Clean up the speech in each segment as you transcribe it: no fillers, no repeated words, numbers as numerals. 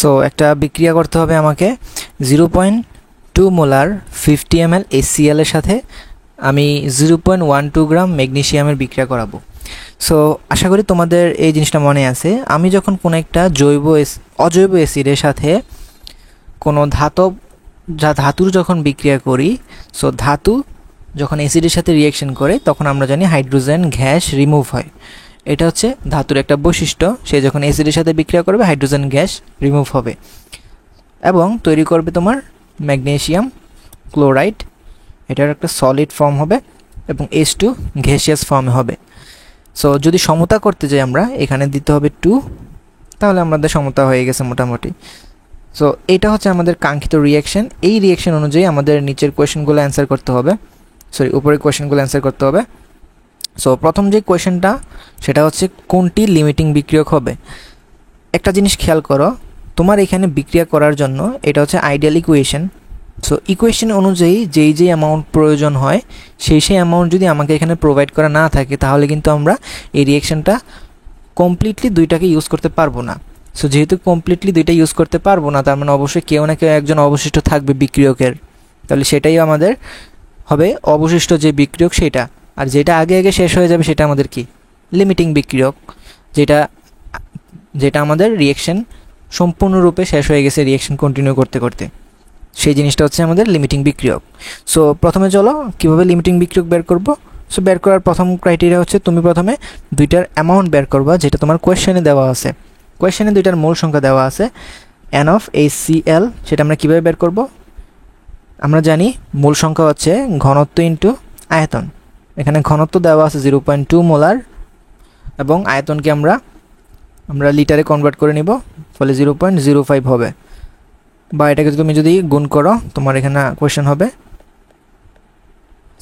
So একটা বিক্রিয়া করতে হবে আমাকে 0.2 মোলার 50 ml HCl এর সাথে আমি 0.12 গ্রাম ম্যাগনেসিয়ামের বিক্রিয়া করাবো। সো আশা করি তোমাদের এই জিনিসটা মনে আছে। আমি যখন কোনো একটা অজৈব অ্যাসিডের সাথে কোনো ধাতুর যখন বিক্রিয়া করি, সো ধাতু যখন অ্যাসিডের সাথে রিয়াকশন করে তখন আমরা জানি হাইড্রোজেন গ্যাস রিমুভ হয়। এটা হচ্ছে ধাতুর একটা বৈশিষ্ট্য, সে যখন অ্যাসিডের সাথে বিক্রিয়া করবে হাইড্রোজেন গ্যাস রিমুভ হবে এবং তৈরি করবে তোমার ম্যাগনেসিয়াম ক্লোরাইড। এটার একটা সলিড ফর্ম হবে এবং H2 গ্যাসিয়াস ফর্মে হবে। সো যদি সমতা করতে যাই আমরা এখানে দিতে হবে 2, তাহলে আমাদের সমতা হয়ে গেছে মোটামুটি। সো এটা হচ্ছে আমাদের কাঙ্ক্ষিত রিয়াকশন। এই রিয়াকশন অনুযায়ী আমাদের নিচের কোয়েশ্চেনগুলো অ্যান্সার করতে হবে, উপরের কোয়েশ্চেনগুলো অ্যান্সার করতে হবে। সো প্রথম যে কোয়েশ্চেনটা সেটা হচ্ছে কোনটি লিমিটিং বিক্রিয়ক হবে। একটা জিনিস খেয়াল করো, তোমার এখানে বিক্রিয়া করার জন্য এটা হচ্ছে আইডিয়াল ইকুয়েশন। সো ইকুয়েশন অনুযায়ী যেই অ্যামাউন্ট প্রয়োজন হয় সেই অ্যামাউন্ট যদি আমাকে এখানে প্রোভাইড করা না থাকে তাহলে কিন্তু আমরা এই রিয়াকশনটা কমপ্লিটলি দুইটাকে ইউজ করতে পারবো না। সো যেহেতু কমপ্লিটলি দুইটা ইউজ করতে পারবো না, তার মানে অবশ্যই কেউ না কেউ একজন অবশিষ্ট থাকবে বিক্রিয়কের। তাহলে সেটাই আমাদের হবে অবশিষ্ট যে বিক্রিয়ক সেটা, আর যেটা আগে শেষ হয়ে যাবে সেটা আমাদের কি লিমিটিং বিক্রিয়ক, যেটা আমাদের রিয়াকশন সম্পূর্ণরূপে শেষ হয়ে গেছে রিয়াকশন কন্টিনিউ করতে করতে, সেই জিনিসটা হচ্ছে আমাদের লিমিটিং বিক্রিয়ক। সো প্রথমে চলো কীভাবে লিমিটিং বিক্রিয়ক বের করব। সো বের করার প্রথম ক্রাইটেরিয়া হচ্ছে তুমি প্রথমে দুইটার অ্যামাউন্ট বের করবা, যেটা তোমার কোয়েশ্চেনে দেওয়া আছে। কোয়েশ্চেনে দুইটার মূল সংখ্যা দেওয়া আছে N of HCl। সেটা আমরা কীভাবে বের করব? আমরা জানি মূল সংখ্যা হচ্ছে ঘনত্ব ইন্টু আয়তন। এখানে ঘনত্ব দেওয়া আছে 0.2 মোলার এবং আয়তনকে আমরা লিটারে কনভার্ট করে নিব, ফলে 0.05 হবে। বা এটাকে তুমি যদি গুণ করো তোমার এখানে কোয়েশ্চেন হবে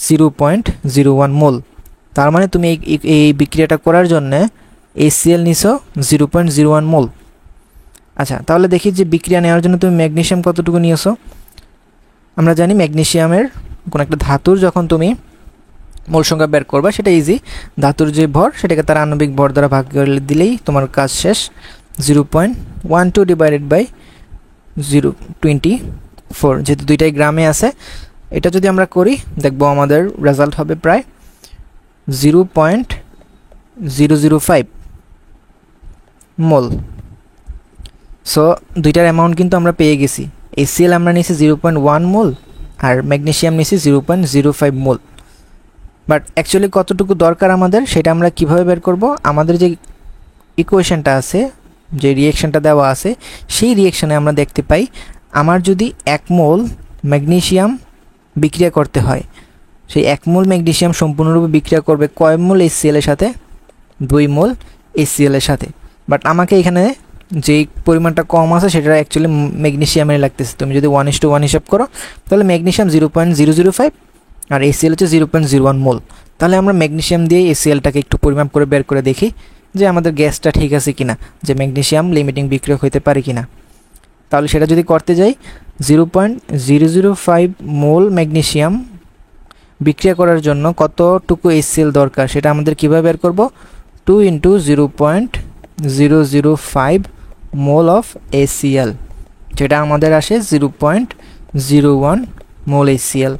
0.01 মোল। তার মানে তুমি এই বিক্রিয়াটা করার জন্য HCl নিছো 0.01 মোল। আচ্ছা, তাহলে দেখি যে বিক্রিয়া নেওয়ার জন্য তুমি ম্যাগনেসিয়াম কতটুকু নিয়েছো। আমরা জানি ম্যাগনেসিয়ামের কোনো একটা ধাতুর যখন তুমি মূল সংখ্যা বের করবা সেটা ইজি। ধাতুর যে ভর সেটাকে তার আণবিক ভর দ্বারা ভাগ করে দিলেই তোমার কাজ শেষ। 0.12 ডিভাইডেড বাই 0.24, যেহেতু দুইটাই গ্রামে আছে, এটা যদি আমরা করি দেখবো আমাদের রেজাল্ট হবে প্রায় 0.005 মোল। সো দুইটার অ্যামাউন্ট কিন্তু আমরা পেয়ে গেছি। HCl আমরা নিয়েছি 0.1 মোল আর ম্যাগনেসিয়াম নিয়েছি 0.05 মোল। বাট অ্যাকচুয়ালি কতটুকু দরকার আমাদের সেটা আমরা কিভাবে বের করব? আমাদের যে ইকুয়েশনটা আছে, যে রিয়াকশনটা দেওয়া আছে, সেই রিয়াকশনে আমরা দেখতে পাই আমার যদি 1 মোল ম্যাগনেসিয়াম বিক্রিয়া করতে হয়, সেই 1 মোল ম্যাগনেসিয়াম সম্পূর্ণরূপে বিক্রিয়া করবে কয় মোল HCl এর সাথে? 2 মোল HCl এর সাথে। বাট আমাকে এখানে যেই পরিমাণটা কম আছে সেটা অ্যাকচুয়ালি ম্যাগনেসিয়ামের লাগতেছে। তুমি যদি 1:1 হিসাব করো তাহলে ম্যাগনেসিয়াম 0.005 আর HCl হচ্ছে 0.01 মোল। তাহলে আমরা ম্যাগনেসিয়াম দিয়ে HClটাকে একটু পরিমাপ করে বের করে দেখি যে আমাদের গ্যাসটা ঠিক আছে কিনা, যে ম্যাগনেসিয়াম লিমিটিং বিক্রিয়ক হইতে পারে কিনা। তাহলে সেটা যদি করতে যাই 0.005 মোল ম্যাগনেসিয়াম বিক্রিয়া করার জন্য কতটুকু HCl দরকার সেটা আমাদের কীভাবে বের করব? 2 × 0.005 মোল অফ HCl, যেটা আমাদের আসে 0.01 মোল HCl।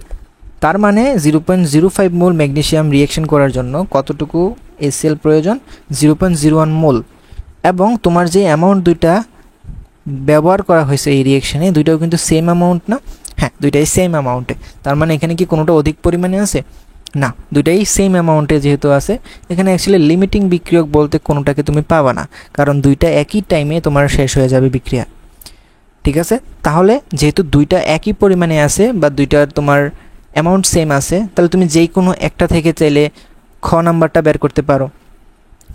তার মানে 0.05 মোল ম্যাগনেসিয়াম রিয়াকশন করার জন্য কতটুকু HCl প্রয়োজন? 0.01 মোল। এবং তোমার যে অ্যামাউন্ট দুইটা ব্যবহার করা হয়েছে এই রিয়াকশানে, দুইটাও কিন্তু সেম অ্যামাউন্ট না? হ্যাঁ, দুইটাই সেম অ্যামাউন্টে। তার মানে এখানে কি কোনোটা অধিক পরিমাণে আছে? না, দুইটাই সেম অ্যামাউন্টে যেহেতু আছে, এখানে অ্যাকচুয়ালি লিমিটিং বিক্রিয়ক বলতে কোনোটাকে তুমি পাবা না, কারণ দুইটা একই টাইমে তোমার শেষ হয়ে যাবে বিক্রিয়া। ঠিক আছে, তাহলে যেহেতু দুইটা একই পরিমাণে আছে বা দুইটার তোমার অ্যামাউন্ট সেম আছে, তাহলে তুমি যেই কোনো একটা থেকে চাইলে খ নাম্বারটা বের করতে পারো।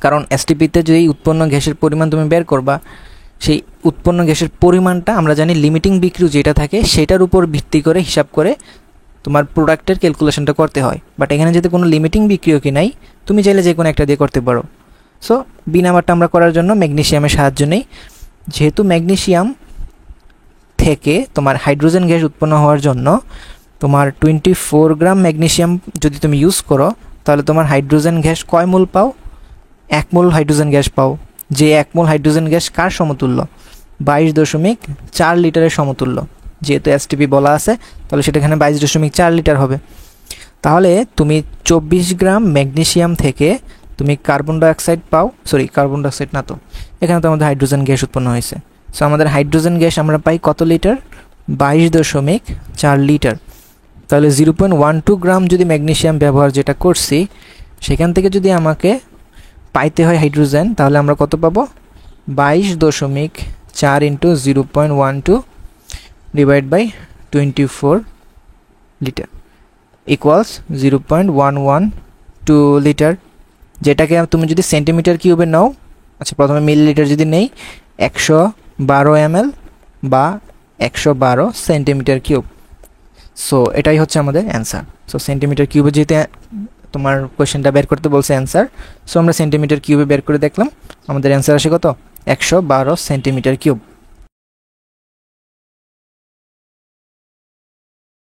কারণ এসটিপিতে যেই উৎপন্ন গ্যাসের পরিমাণ তুমি বের করবা, সেই উৎপন্ন গ্যাসের পরিমাণটা আমরা জানি লিমিটিং বিক্রিয়ক যেটা থাকে সেটার উপর ভিত্তি করে হিসাব করে তোমার প্রোডাক্টের ক্যালকুলেশনটা করতে হয়। বাট এখানে যেহেতু কোনো লিমিটিং বিক্রিয়কই নাই, তুমি চাইলে যে কোনো একটা দিয়ে করতে পারো। সো বি নাম্বারটা আমরা করার জন্য ম্যাগনেসিয়ামের সাহায্য নেই। যেহেতু ম্যাগনেসিয়াম থেকে তোমার হাইড্রোজেন গ্যাস উৎপন্ন হওয়ার জন্য তোমার 24 গ্রাম ম্যাগনেসিয়াম যদি তুমি ইউজ করো, তাহলে তোমার হাইড্রোজেন গ্যাস কয় মোল পাও? 1 মোল হাইড্রোজেন গ্যাস পাও। যে 1 মোল হাইড্রোজেন গ্যাস কার সমতুল্য? 22.4 লিটারের সমতুল্য। যেহেতু এসটিপি বলা আছে তাহলে সেটা এখানে 22.4 লিটার হবে। তাহলে তুমি 24 গ্রাম ম্যাগনেসিয়াম থেকে তুমি কার্বন ডাইঅক্সাইড পাও, সরি কার্বন ডাইঅক্সাইড না, তো এখানে তো আমাদের হাইড্রোজেন গ্যাস উৎপন্ন হয়েছে। সো আমাদের হাইড্রোজেন গ্যাস আমরা পাই কত লিটার? 22.4 লিটার। তাহলে 0.12 গ্রাম যদি ম্যাগনেসিয়াম ব্যবহার যেটা করছি সেখান থেকে যদি আমাকে পাইতে হয় হাইড্রোজেন, তাহলে আমরা কত পাবো? 22.4 into 0.12 divide by 24 litre equals 0.112 litre, যেটাকে তুমি যদি সেন্টিমিটার কিউবে নাও, আচ্ছা প্রথমে মিলিলিটার যদি নেই, 112 ml বা 112 সেন্টিমিটার কিউব। সো এটাই হচ্ছে আমাদের অ্যান্সার। সো সেন্টিমিটার কিউবে যেতে তোমার কোয়েশ্চেনটা বের করতে বলছে অ্যান্সার, সো আমরা সেন্টিমিটার কিউবে বের করে দেখলাম, আমাদের অ্যান্সার আসে কত? 112 সেন্টিমিটার কিউব।